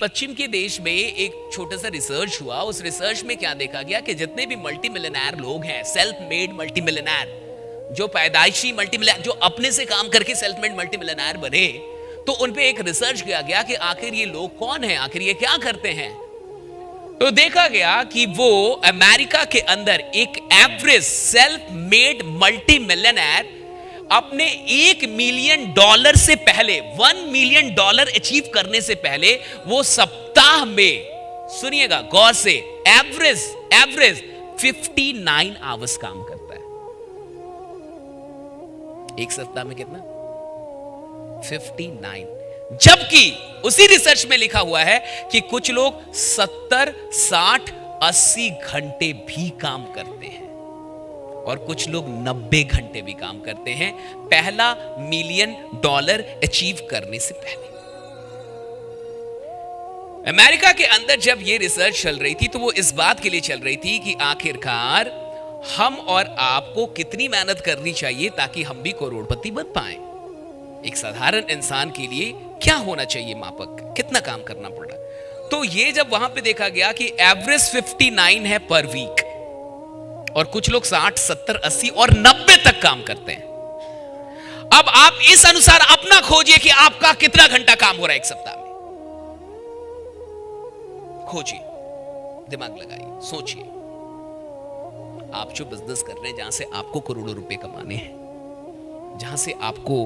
पश्चिम के देश में एक छोटा सा रिसर्च हुआ। उस रिसर्च में क्या देखा गया कि जितने भी मल्टी मिलियनेयर लोग हैं, सेल्फ मेड मल्टी मिलियनेयर, जो पैदाइशी मल्टी मिलियनेयर, जो अपने से काम करके सेल्फ मेड मल्टी मिलियनेयर बने, तो उन पे एक रिसर्च किया गया कि आखिर ये लोग कौन हैं, आखिर ये क्या करते हैं। तो देखा गया कि वो अमेरिका के अंदर एक average self made multi millionaire अपने $1 मिलियन से पहले, $1 मिलियन अचीव करने से पहले, वो सप्ताह में, सुनिएगा गौर से, एवरेज 59 आवर्स काम करता है। एक सप्ताह में कितना? 59। जबकि उसी रिसर्च में लिखा हुआ है कि कुछ लोग 70, 60, 80 घंटे भी काम करते हैं और कुछ लोग 90 घंटे भी काम करते हैं पहला $1 मिलियन अचीव करने से पहले। अमेरिका के अंदर जब यह रिसर्च चल रही थी तो वो इस बात के लिए चल रही थी कि आखिरकार हम और आपको कितनी मेहनत करनी चाहिए ताकि हम भी करोड़पति बन पाएं। एक साधारण इंसान के लिए क्या होना चाहिए मापक, कितना काम करना पड़ रहा। तो ये जब वहां पे देखा गया कि एवरेज 59 है पर वीक और कुछ लोग 60, 70, 80 और 90 तक काम करते हैं। अब आप इस अनुसार अपना खोजिए कि आपका कितना घंटा काम हो रहा है एक सप्ताह में। खोजिए, दिमाग लगाइए, सोचिए। आप जो बिजनेस कर रहे हैं, जहां से आपको करोड़ों रुपए कमाने हैं, जहां से आपको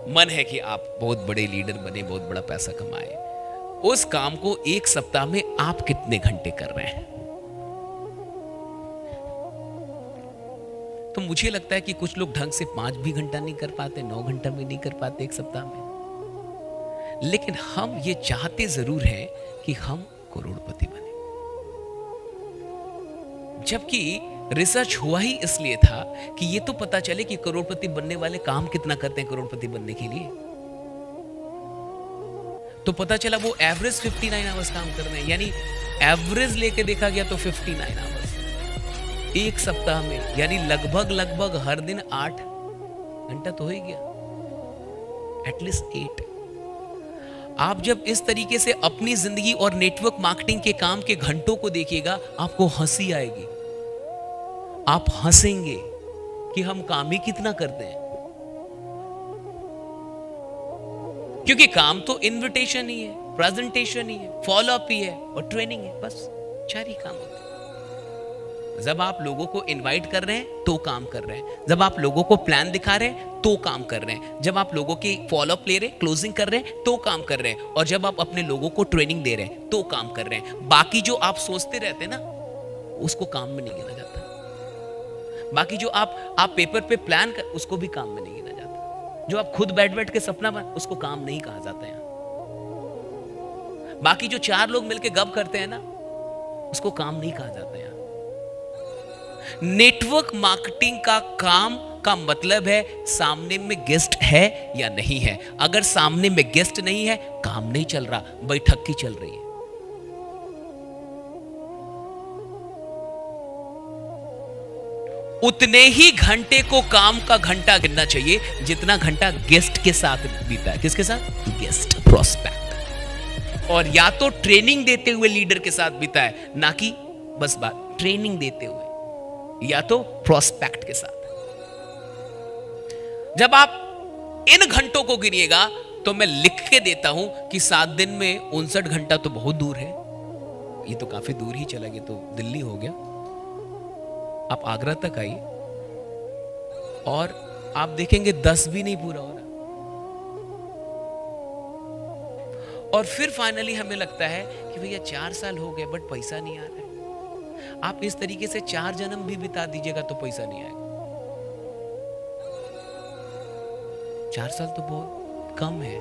मन है कि आप बहुत बड़े लीडर बने, बहुत बड़ा पैसा कमाए, उस काम को एक सप्ताह में आप कितने घंटे कर रहे हैं? तो मुझे लगता है कि कुछ लोग ढंग से 5 भी घंटा नहीं कर पाते, 9 घंटा भी नहीं कर पाते एक सप्ताह में। लेकिन हम ये चाहते जरूर हैं कि हम करोड़पति बने। जबकि रिसर्च हुआ ही इसलिए था कि ये तो पता चले कि करोड़पति बनने वाले काम कितना करते हैं करोड़पति बनने के लिए। तो पता चला वो एवरेज 59 आवर्स काम कर रहे हैं, यानी एवरेज लेके देखा गया तो 59 आवर्स एक सप्ताह में, यानी लगभग हर दिन 8 घंटा तो हो ही गया, एटलीस्ट 8। आप जब इस तरीके से अपनी जिंदगी और नेटवर्क मार्केटिंग के काम के घंटों को देखिएगा, आपको हंसी आएगी। आप हंसेंगे कि हम काम ही कितना करते हैं, क्योंकि काम तो इनविटेशन ही है, प्रेजेंटेशन ही है, फॉलोअप ही है और ट्रेनिंग है, बस 4 ही काम होते हैं। जब आप लोगों को इनवाइट कर रहे हैं तो काम कर रहे हैं, जब आप लोगों को प्लान दिखा रहे हैं तो काम कर रहे हैं, जब आप लोगों की फॉलोअप ले रहे हैं, क्लोजिंग कर रहे हैं तो काम कर रहे हैं, और जब आप अपने लोगों को ट्रेनिंग दे रहे हैं तो काम कर रहे हैं। बाकी जो आप सोचते रहते हैं ना, उसको काम में नहीं गिना जाता। बाकी जो आप पेपर पे प्लान कर, उसको भी काम में नहीं गिना जाता। जो आप खुद बैठ के सपना बना, उसको काम नहीं कहा जाता है। बाकी जो 4 लोग मिलके गप करते हैं ना, उसको काम नहीं कहा जाता है। नेटवर्क मार्केटिंग का काम का मतलब है सामने में गेस्ट है या नहीं है। अगर सामने में गेस्ट नहीं है, काम नहीं चल रहा, बैठक की चल रही है। उतने ही घंटे को काम का घंटा गिनना चाहिए जितना घंटा गेस्ट के साथ बीता है। किसके साथ? Guest, prospect. और या तो ट्रेनिंग देते हुए लीडर के साथ बीता है, ना कि बस बात ट्रेनिंग देते हुए, या तो प्रोस्पेक्ट के साथ। जब आप इन घंटों को गिनिएगा तो मैं लिख के देता हूं कि 7 दिन में 59 घंटा तो बहुत दूर है। ये तो काफी दूर ही चला गया, तो दिल्ली हो गया। आप आगरा तक आइए और आप देखेंगे 10 भी नहीं पूरा हो रहा। और फिर फाइनली हमें लगता है कि भैया 4 साल हो गए बट पैसा नहीं आ रहा है। आप इस तरीके से 4 जन्म भी बिता दीजिएगा तो पैसा नहीं आएगा। 4 साल तो बहुत कम है।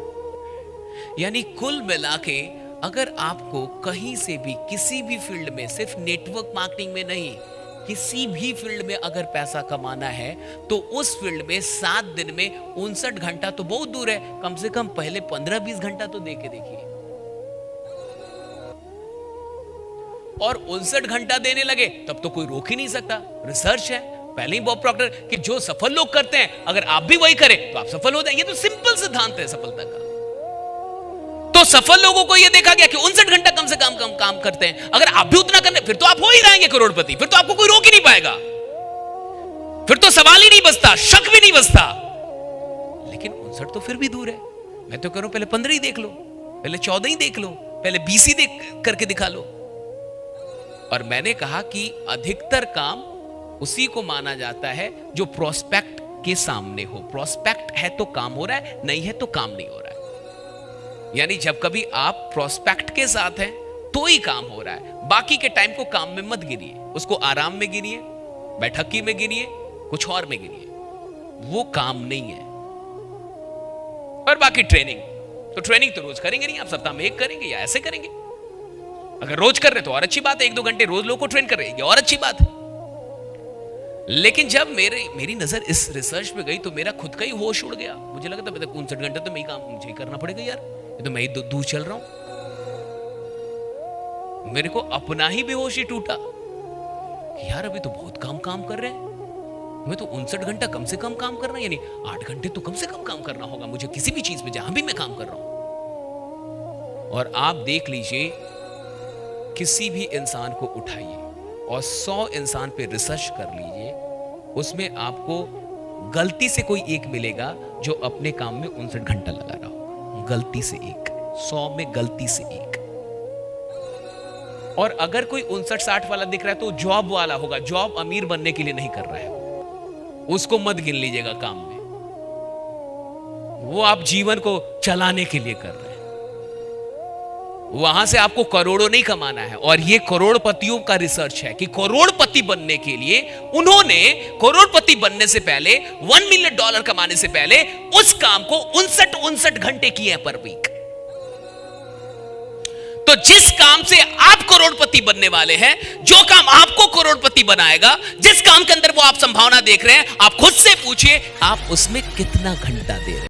यानी कुल मिला के अगर आपको कहीं से भी, किसी भी फील्ड में, सिर्फ नेटवर्क मार्केटिंग में नहीं, किसी भी फील्ड में अगर पैसा कमाना है तो उस फील्ड में 7 दिन में 59 घंटा तो बहुत दूर है। कम से कम पहले 15-20 घंटा तो दे के देखिए। और 59 घंटा देने लगे तब तो कोई रोक ही नहीं सकता। रिसर्च है पहले ही बॉब प्रॉक्टर कि जो सफल लोग करते हैं, अगर आप भी वही करें तो आप सफल हो जाएंगे। ये तो सिंपल सिद्धांत है सफलता का। तो सफल लोगों को यह देखा गया कि 59 घंटा कम से कम काम करते हैं। अगर आप भी उतना करने, फिर तो आप हो ही रहेंगे करोड़पति, फिर तो आपको कोई रोक ही नहीं पाएगा, फिर तो सवाल ही नहीं बचता, शक भी नहीं बचता। लेकिन 59 तो फिर भी दूर है। मैं तो कह रहा हूं पहले 15 ही देख लो, पहले 14 ही देख लो, पहले 20 ही देख करके दिखा लो। और मैंने कहा कि अधिकतर काम उसी को माना जाता है जो प्रोस्पेक्ट के सामने हो। प्रोस्पेक्ट है तो काम हो रहा है, नहीं है तो काम नहीं हो रहा है। यानी जब कभी आप प्रोस्पेक्ट के साथ हैं तो ही काम हो रहा है। बाकी के टाइम को काम में मत गिनिए, उसको आराम में गिनिए, बैठकी में गिनिए, कुछ और में गिनिए, वो काम नहीं है। और बाकी ट्रेनिंग तो रोज करेंगे नहीं, आप सप्ताह में एक करेंगे या ऐसे करेंगे। अगर रोज कर रहे तो और अच्छी बात है, 1-2 घंटे रोज लोगों को ट्रेन कर रहे हैं और अच्छी बात है। लेकिन जब मेरी नजर इस रिसर्च पे गई तो मेरा खुद का ही होश उड़ गया। मुझे लगा था 59 घंटे तो मैं काम मुझे ही करना पड़ेगा यार, ये तो मैं ही दूर चल रहा हूं। मेरे को अपना ही बेहोश ही टूटा कि यार अभी तो बहुत काम कर रहे हैं। मैं तो 59 घंटा कम से कम काम करना, यानी 8 घंटे तो कम से कम काम करना होगा मुझे किसी भी चीज में जहां भी मैं काम कर रहा हूं। और आप देख लीजिए, किसी भी इंसान को उठाइए और 100 इंसान पे रिसर्च कर लीजिए, उसमें आपको गलती से कोई एक मिलेगा जो अपने काम में 59 घंटा लगा रहा हो। गलती से एक, 100 में गलती से एक। और अगर कोई 59-60 वाला दिख रहा है तो जॉब वाला होगा, जॉब अमीर बनने के लिए नहीं कर रहा है, उसको मत गिन लीजिएगा काम में। वो आप जीवन को चलाने के लिए कर रहे हैं, वहां से आपको करोड़ों नहीं कमाना है। और ये करोड़पतियों का रिसर्च है कि करोड़पति बनने के लिए उन्होंने, करोड़पति बनने से पहले, $1 मिलियन कमाने से पहले उस काम को 59 घंटे किए पर वीक। तो जिस काम से आप करोड़पति बनने वाले हैं, जो काम आपको करोड़पति बनाएगा, जिस काम के अंदर वो आप संभावना देख रहे हैं, आप खुद से पूछिए आप उसमें कितना घंटा दे रहे हैं।